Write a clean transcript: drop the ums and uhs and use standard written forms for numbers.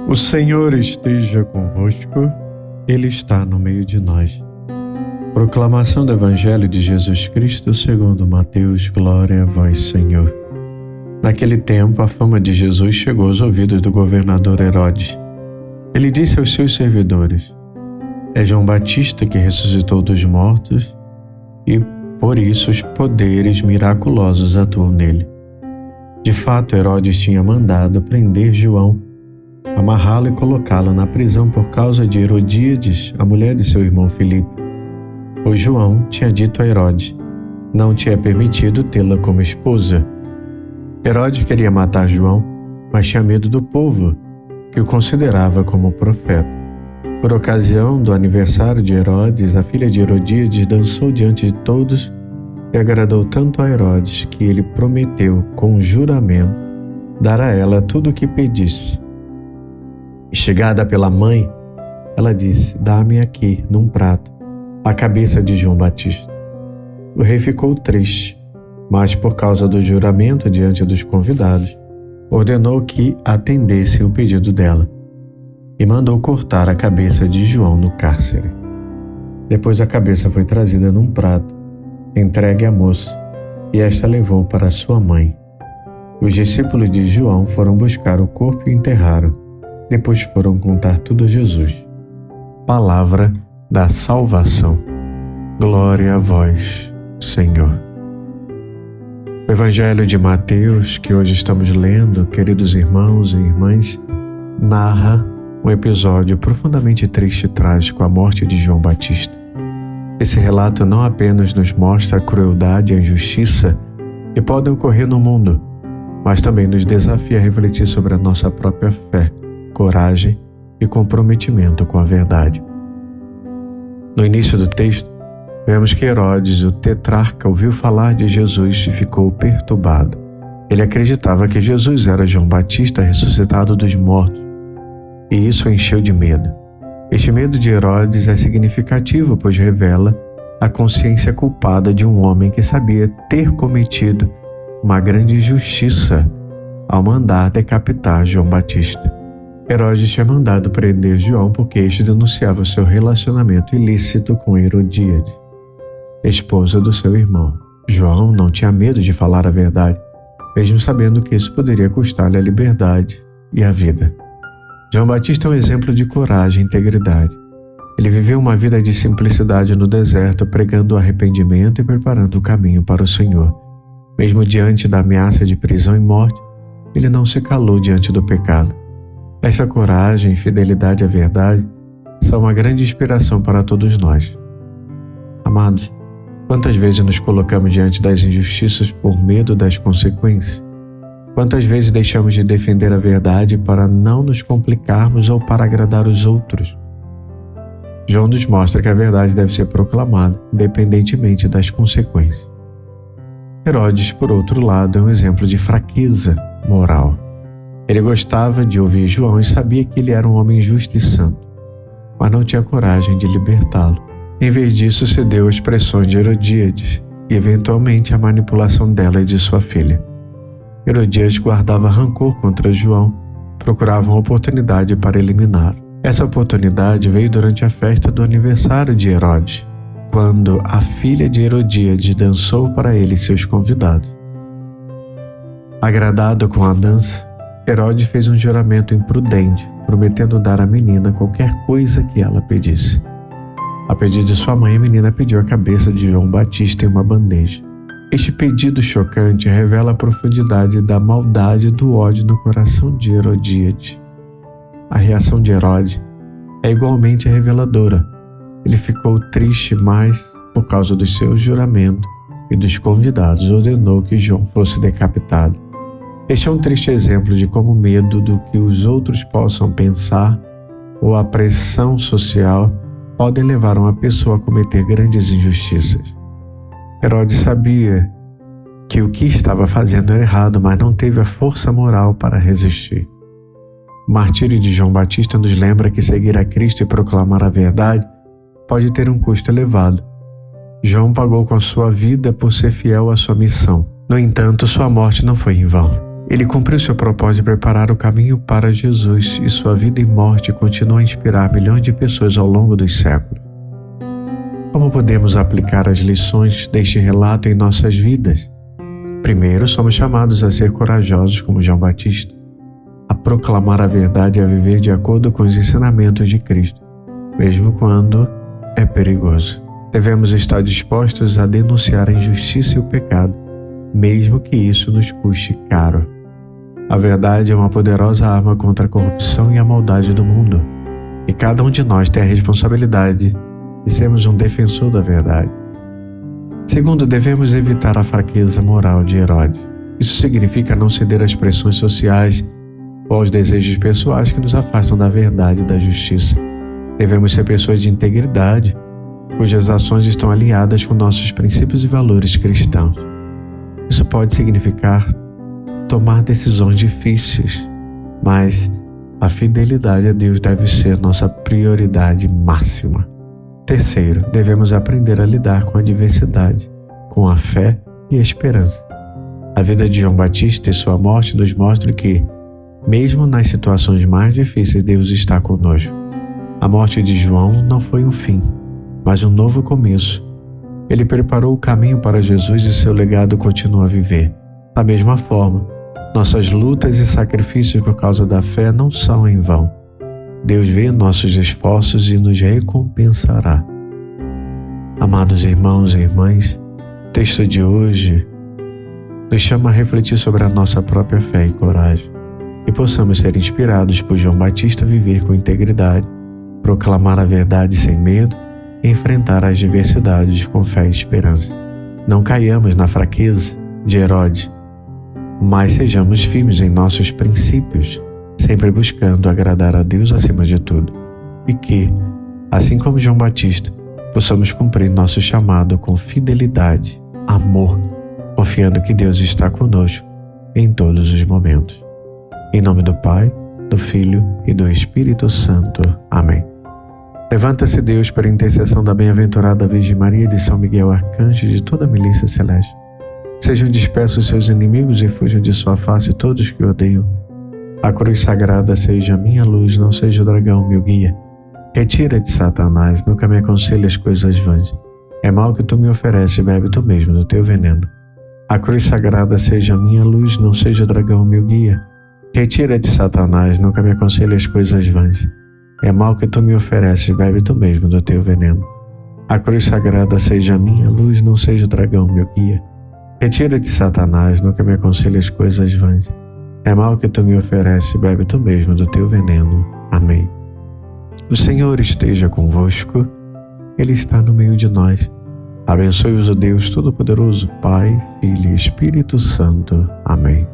O Senhor esteja convosco, Ele está no meio de nós. Proclamação do Evangelho de Jesus Cristo segundo Mateus. Glória a vós, Senhor. Naquele tempo, a fama de Jesus chegou aos ouvidos do governador Herodes. Ele disse aos seus servidores: é João Batista que ressuscitou dos mortos e, por isso, os poderes miraculosos atuam nele. De fato, Herodes tinha mandado prender João, amarrá-lo e colocá-lo na prisão por causa de Herodíades, a mulher de seu irmão Filipe. Pois João tinha dito a Herodes: não tinha permitido tê-la como esposa. Herodes queria matar João, mas tinha medo do povo, que o considerava como profeta. Por ocasião do aniversário de Herodes, a filha de Herodíades dançou diante de todos e agradou tanto a Herodes que ele prometeu, com juramento, dar a ela tudo o que pedisse. Chegada pela mãe, ela disse: dá-me aqui, num prato, a cabeça de João Batista. O rei ficou triste, mas por causa do juramento diante dos convidados, ordenou que atendessem o pedido dela e mandou cortar a cabeça de João no cárcere. Depois a cabeça foi trazida num prato, entregue à moça, e esta levou para sua mãe. Os discípulos de João foram buscar o corpo e o enterraram. Depois foram contar tudo a Jesus. Palavra da salvação. Glória a vós, Senhor. O Evangelho de Mateus, que hoje estamos lendo, queridos irmãos e irmãs, narra um episódio profundamente triste e trágico, a morte de João Batista. Esse relato não apenas nos mostra a crueldade e a injustiça que podem ocorrer no mundo, mas também nos desafia a refletir sobre a nossa própria fé, coragem e comprometimento com a verdade. No início do texto, vemos que Herodes, o tetrarca, ouviu falar de Jesus e ficou perturbado. Ele acreditava que Jesus era João Batista ressuscitado dos mortos, e isso o encheu de medo. Este medo de Herodes é significativo, pois revela a consciência culpada de um homem que sabia ter cometido uma grande injustiça ao mandar decapitar João Batista. Herodes tinha mandado prender João porque este denunciava seu relacionamento ilícito com Herodíades, esposa do seu irmão. João não tinha medo de falar a verdade, mesmo sabendo que isso poderia custar-lhe a liberdade e a vida. João Batista é um exemplo de coragem e integridade. Ele viveu uma vida de simplicidade no deserto, pregando o arrependimento e preparando o caminho para o Senhor. Mesmo diante da ameaça de prisão e morte, ele não se calou diante do pecado. Esta coragem e fidelidade à verdade são uma grande inspiração para todos nós. Amados, quantas vezes nos colocamos diante das injustiças por medo das consequências? Quantas vezes deixamos de defender a verdade para não nos complicarmos ou para agradar os outros? João nos mostra que a verdade deve ser proclamada, independentemente das consequências. Herodes, por outro lado, é um exemplo de fraqueza moral. Ele gostava de ouvir João e sabia que ele era um homem justo e santo, mas não tinha coragem de libertá-lo. Em vez disso, cedeu às pressões de Herodíades e, eventualmente, à manipulação dela e de sua filha. Herodíades guardava rancor contra João, procurava uma oportunidade para eliminá-lo. Essa oportunidade veio durante a festa do aniversário de Herodes, quando a filha de Herodíades dançou para ele e seus convidados. Agradado com a dança, Herodes fez um juramento imprudente, prometendo dar à menina qualquer coisa que ela pedisse. A pedido de sua mãe, a menina pediu a cabeça de João Batista em uma bandeja. Este pedido chocante revela a profundidade da maldade e do ódio no coração de Herodíades. A reação de Herodes é igualmente reveladora. Ele ficou triste, mas, por causa do seu juramento e dos convidados, ordenou que João fosse decapitado. Este é um triste exemplo de como o medo do que os outros possam pensar ou a pressão social podem levar uma pessoa a cometer grandes injustiças. Herodes sabia que o que estava fazendo era errado, mas não teve a força moral para resistir. O martírio de João Batista nos lembra que seguir a Cristo e proclamar a verdade pode ter um custo elevado. João pagou com a sua vida por ser fiel à sua missão. No entanto, sua morte não foi em vão. Ele cumpriu seu propósito de preparar o caminho para Jesus e sua vida e morte continuam a inspirar milhões de pessoas ao longo dos séculos. Como podemos aplicar as lições deste relato em nossas vidas? Primeiro, somos chamados a ser corajosos como João Batista, a proclamar a verdade e a viver de acordo com os ensinamentos de Cristo, mesmo quando é perigoso. Devemos estar dispostos a denunciar a injustiça e o pecado, mesmo que isso nos custe caro. A verdade é uma poderosa arma contra a corrupção e a maldade do mundo, e cada um de nós tem a responsabilidade de sermos um defensor da verdade. Segundo, devemos evitar a fraqueza moral de Herodes. Isso significa não ceder às pressões sociais ou aos desejos pessoais que nos afastam da verdade e da justiça. Devemos ser pessoas de integridade, cujas ações estão alinhadas com nossos princípios e valores cristãos. Isso pode significar tomar decisões difíceis, mas a fidelidade a Deus deve ser nossa prioridade máxima. Terceiro, devemos aprender a lidar com a adversidade, com a fé e a esperança. A vida de João Batista e sua morte nos mostra que, mesmo nas situações mais difíceis, Deus está conosco. A morte de João não foi um fim, mas um novo começo. Ele preparou o caminho para Jesus e seu legado continua a viver. Da mesma forma, nossas lutas e sacrifícios por causa da fé não são em vão. Deus vê nossos esforços e nos recompensará. Amados irmãos e irmãs, o texto de hoje nos chama a refletir sobre a nossa própria fé e coragem, e possamos ser inspirados por João Batista a viver com integridade, proclamar a verdade sem medo e enfrentar as adversidades com fé e esperança. Não caiamos na fraqueza de Herodes, mas sejamos firmes em nossos princípios, sempre buscando agradar a Deus acima de tudo, e que, assim como João Batista, possamos cumprir nosso chamado com fidelidade, amor, confiando que Deus está conosco em todos os momentos. Em nome do Pai, do Filho e do Espírito Santo. Amém. Levanta-se, Deus, para a intercessão da bem-aventurada Virgem Maria e de São Miguel Arcanjo e de toda a milícia celeste. Sejam dispersos seus inimigos e fujam de sua face todos que o odeiam. A cruz sagrada seja a minha luz, não seja o dragão meu guia. Retira-te, Satanás, nunca me aconselhe as coisas vãs. É mal que tu me ofereces, bebe tu mesmo do teu veneno. A cruz sagrada seja a minha luz, não seja o dragão meu guia. Retira-te, Satanás, nunca me aconselhe as coisas vãs. É mal que tu me ofereces, bebe tu mesmo do teu veneno. A cruz sagrada seja a minha luz, não seja o dragão meu guia. Retira-te, Satanás, nunca me aconselhe as coisas vãs. É mal que tu me ofereces, bebe tu mesmo do teu veneno. Amém. O Senhor esteja convosco, Ele está no meio de nós. Abençoe-vos o Deus Todo-Poderoso, Pai, Filho e Espírito Santo. Amém.